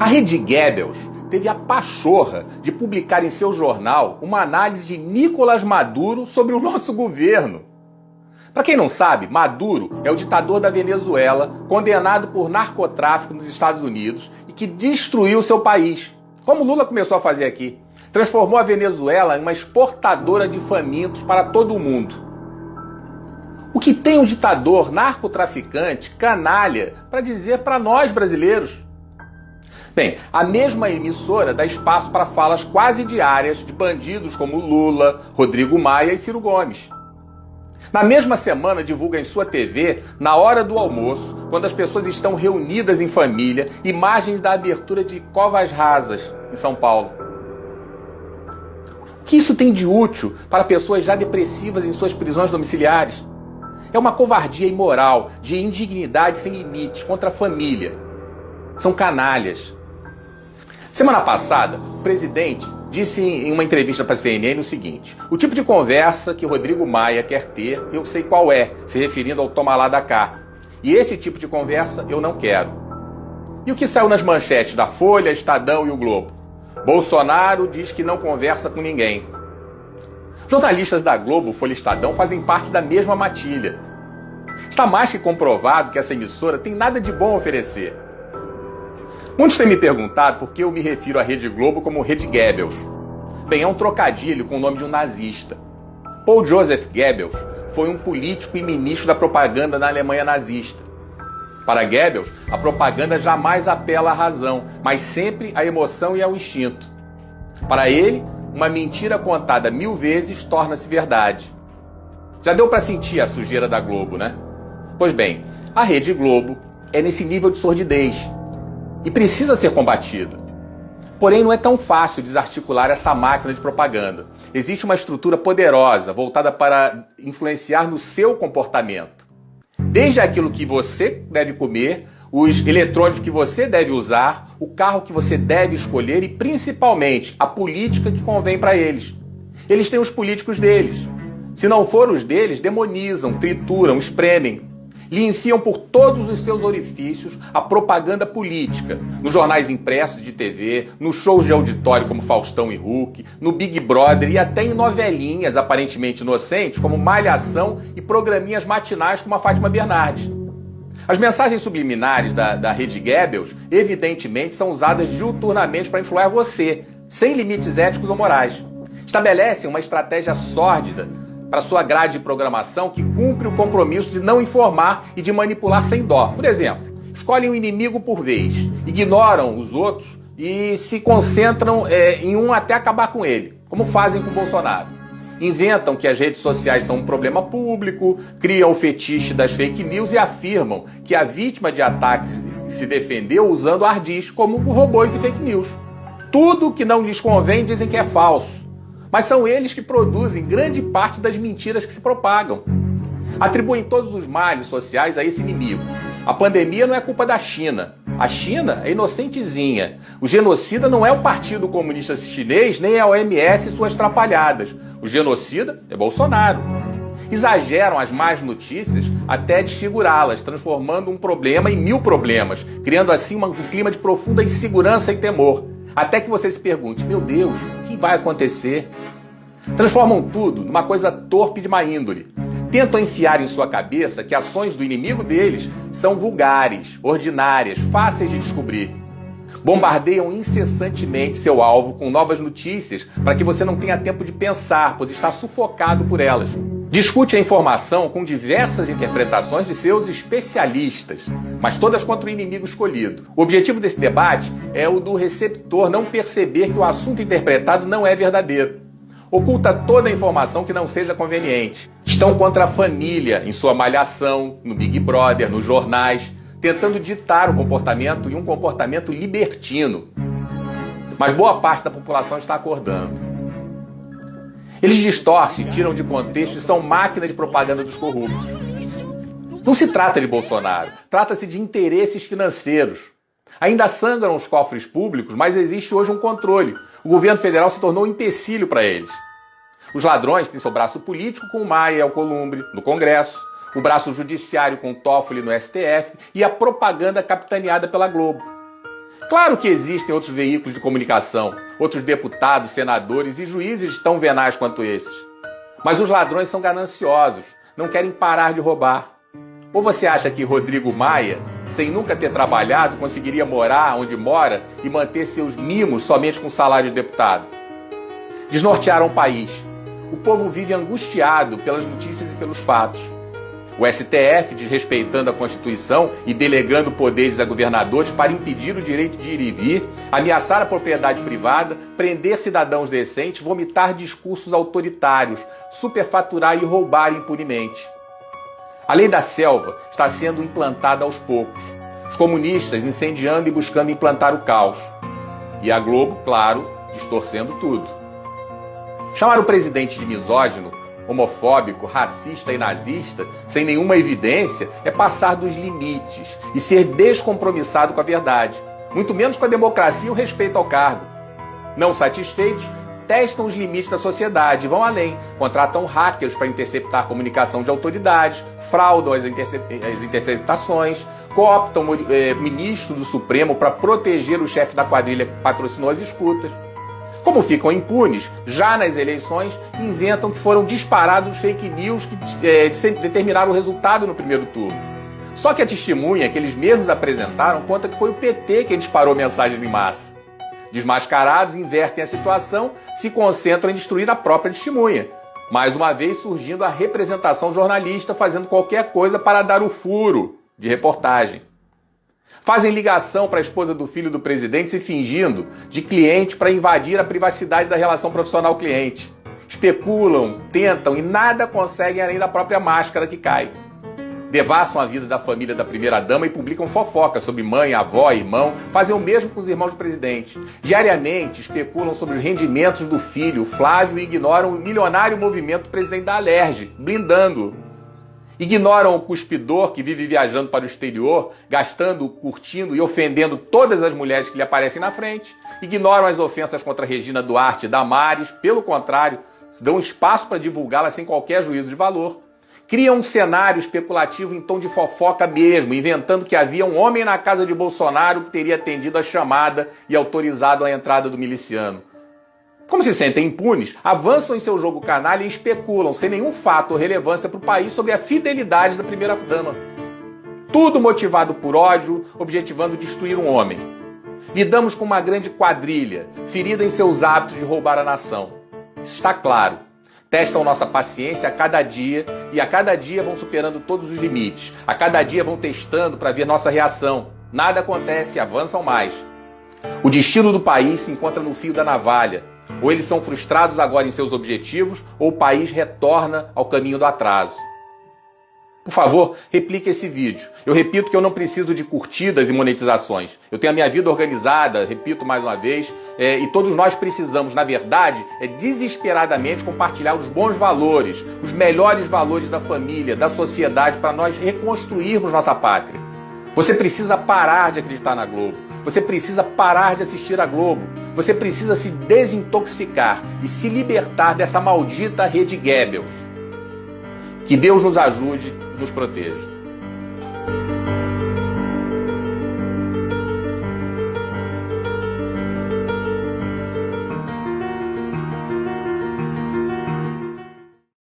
A Rede Goebbels teve a pachorra de publicar em seu jornal uma análise de Nicolás Maduro sobre o nosso governo. Para quem não sabe, Maduro é o ditador da Venezuela, condenado por narcotráfico nos Estados Unidos e que destruiu seu país, como Lula começou a fazer aqui. Transformou a Venezuela em uma exportadora de famintos para todo o mundo. O que tem um ditador narcotraficante, canalha, para dizer para nós brasileiros? Bem, a mesma emissora dá espaço para falas quase diárias de bandidos como Lula, Rodrigo Maia e Ciro Gomes. Na mesma semana divulga em sua TV, na hora do almoço, quando as pessoas estão reunidas em família, imagens da abertura de covas rasas em São Paulo. O que isso tem de útil para pessoas já depressivas em suas prisões domiciliares? É uma covardia imoral, de indignidade sem limites contra a família. São canalhas. Semana passada, o presidente disse em uma entrevista para a CNN o seguinte: o tipo de conversa que Rodrigo Maia quer ter, eu sei qual é, se referindo ao toma lá da cá. E esse tipo de conversa eu não quero. E o que saiu nas manchetes da Folha, Estadão e o Globo? Bolsonaro diz que não conversa com ninguém. Jornalistas da Globo, Folha e Estadão fazem parte da mesma matilha. Está mais que comprovado que essa emissora tem nada de bom a oferecer. Muitos têm me perguntado por que eu me refiro à Rede Globo como Rede Goebbels. Bem, é um trocadilho com o nome de um nazista. Paul Joseph Goebbels foi um político e ministro da propaganda na Alemanha nazista. Para Goebbels, a propaganda jamais apela à razão, mas sempre à emoção e ao instinto. Para ele, uma mentira contada 1000 vezes torna-se verdade. Já deu para sentir a sujeira da Globo, né? Pois bem, a Rede Globo é nesse nível de sordidez e precisa ser combatida. Porém, não é tão fácil desarticular essa máquina de propaganda. Existe uma estrutura poderosa voltada para influenciar no seu comportamento. Desde aquilo que você deve comer, os eletrônicos que você deve usar, o carro que você deve escolher e, principalmente, a política que convém para eles. Eles têm os políticos deles. Se não for os deles, demonizam, trituram, espremem. Lhe enfiam por todos os seus orifícios a propaganda política, nos jornais impressos de TV, nos shows de auditório como Faustão e Hulk, no Big Brother e até em novelinhas aparentemente inocentes como Malhação e programinhas matinais como a Fátima Bernardes. As mensagens subliminares da Rede Goebbels, evidentemente, são usadas diuturnamente para influenciar você, sem limites éticos ou morais. Estabelecem uma estratégia sórdida para sua grade de programação que cumpre o compromisso de não informar e de manipular sem dó. Por exemplo, escolhem um inimigo por vez, ignoram os outros e se concentram em um até acabar com ele, como fazem com Bolsonaro. Inventam que as redes sociais são um problema público, criam o fetiche das fake news e afirmam que a vítima de ataque se defendeu usando ardis como robôs e fake news. Tudo que não lhes convém dizem que é falso. Mas são eles que produzem grande parte das mentiras que se propagam. Atribuem todos os males sociais a esse inimigo. A pandemia não é culpa da China. A China é inocentezinha. O genocida não é o Partido Comunista Chinês, nem a OMS e suas trapalhadas. O genocida é Bolsonaro. Exageram as más notícias até desfigurá-las, transformando um problema em 1000 problemas, criando assim um clima de profunda insegurança e temor. Até que você se pergunte, meu Deus, o que vai acontecer? Transformam tudo numa coisa torpe de má índole. Tentam enfiar em sua cabeça que ações do inimigo deles são vulgares, ordinárias, fáceis de descobrir. Bombardeiam incessantemente seu alvo com novas notícias para que você não tenha tempo de pensar, pois está sufocado por elas. Discute a informação com diversas interpretações de seus especialistas, mas todas contra o inimigo escolhido. O objetivo desse debate é o do receptor não perceber que o assunto interpretado não é verdadeiro. Oculta toda a informação que não seja conveniente. Estão contra a família, em sua Malhação, no Big Brother, nos jornais, tentando ditar o comportamento e um comportamento libertino. Mas boa parte da população está acordando. Eles distorcem, tiram de contexto e são máquina de propaganda dos corruptos. Não se trata de Bolsonaro, trata-se de interesses financeiros. Ainda sangram os cofres públicos, mas existe hoje um controle. O governo federal se tornou um empecilho para eles. Os ladrões têm seu braço político com o Maia e Alcolumbre no Congresso, o braço judiciário com o Toffoli no STF e a propaganda capitaneada pela Globo. Claro que existem outros veículos de comunicação, outros deputados, senadores e juízes tão venais quanto esses. Mas os ladrões são gananciosos, não querem parar de roubar. Ou você acha que Rodrigo Maia, sem nunca ter trabalhado, conseguiria morar onde mora e manter seus mimos somente com salário de deputado? Desnortearam o país. O povo vive angustiado pelas notícias e pelos fatos. O STF, desrespeitando a Constituição e delegando poderes a governadores para impedir o direito de ir e vir, ameaçar a propriedade privada, prender cidadãos decentes, vomitar discursos autoritários, superfaturar e roubar impunemente. A lei da selva está sendo implantada aos poucos. Os comunistas incendiando e buscando implantar o caos. E a Globo, claro, distorcendo tudo. Chamar o presidente de misógino, homofóbico, racista e nazista, sem nenhuma evidência, é passar dos limites e ser descompromissado com a verdade, muito menos com a democracia e o respeito ao cargo. Não satisfeitos, testam os limites da sociedade e vão além, contratam hackers para interceptar a comunicação de autoridades, fraudam as interceptações, cooptam o ministro do Supremo para proteger o chefe da quadrilha que patrocinou as escutas. Como ficam impunes, já nas eleições, inventam que foram disparados fake news que determinaram o resultado no primeiro turno. Só que a testemunha que eles mesmos apresentaram conta que foi o PT quem disparou mensagens em massa. Desmascarados, invertem a situação, se concentram em destruir a própria testemunha. Mais uma vez surgindo a representação jornalista fazendo qualquer coisa para dar o furo de reportagem. Fazem ligação para a esposa do filho do presidente se fingindo de cliente para invadir a privacidade da relação profissional-cliente. Especulam, tentam e nada conseguem além da própria máscara que cai. Devassam a vida da família da primeira-dama e publicam fofocas sobre mãe, avó, irmão. Fazem o mesmo com os irmãos do presidente. Diariamente especulam sobre os rendimentos do filho, Flávio, e ignoram o milionário movimento do presidente da Alerj, blindando-o. Ignoram o cuspidor que vive viajando para o exterior, gastando, curtindo e ofendendo todas as mulheres que lhe aparecem na frente. Ignoram as ofensas contra Regina Duarte e Damares, pelo contrário, dão espaço para divulgá-las sem qualquer juízo de valor. Criam um cenário especulativo em tom de fofoca mesmo, inventando que havia um homem na casa de Bolsonaro que teria atendido a chamada e autorizado a entrada do miliciano. Como se sentem impunes, avançam em seu jogo canalha e especulam, sem nenhum fato ou relevância para o país, sobre a fidelidade da primeira-dama. Tudo motivado por ódio, objetivando destruir um homem. Lidamos com uma grande quadrilha, ferida em seus hábitos de roubar a nação. Isso está claro. Testam nossa paciência a cada dia e a cada dia vão superando todos os limites. A cada dia vão testando para ver nossa reação. Nada acontece e avançam mais. O destino do país se encontra no fio da navalha. Ou eles são frustrados agora em seus objetivos, ou o país retorna ao caminho do atraso. Por favor, replique esse vídeo. Eu repito que eu não preciso de curtidas e monetizações. Eu tenho a minha vida organizada, repito mais uma vez, e todos nós precisamos, na verdade, desesperadamente compartilhar os bons valores, os melhores valores da família, da sociedade, para nós reconstruirmos nossa pátria. Você precisa parar de acreditar na Globo. Você precisa parar de assistir a Globo. Você precisa se desintoxicar e se libertar dessa maldita rede Goebbels. Que Deus nos ajude e nos proteja.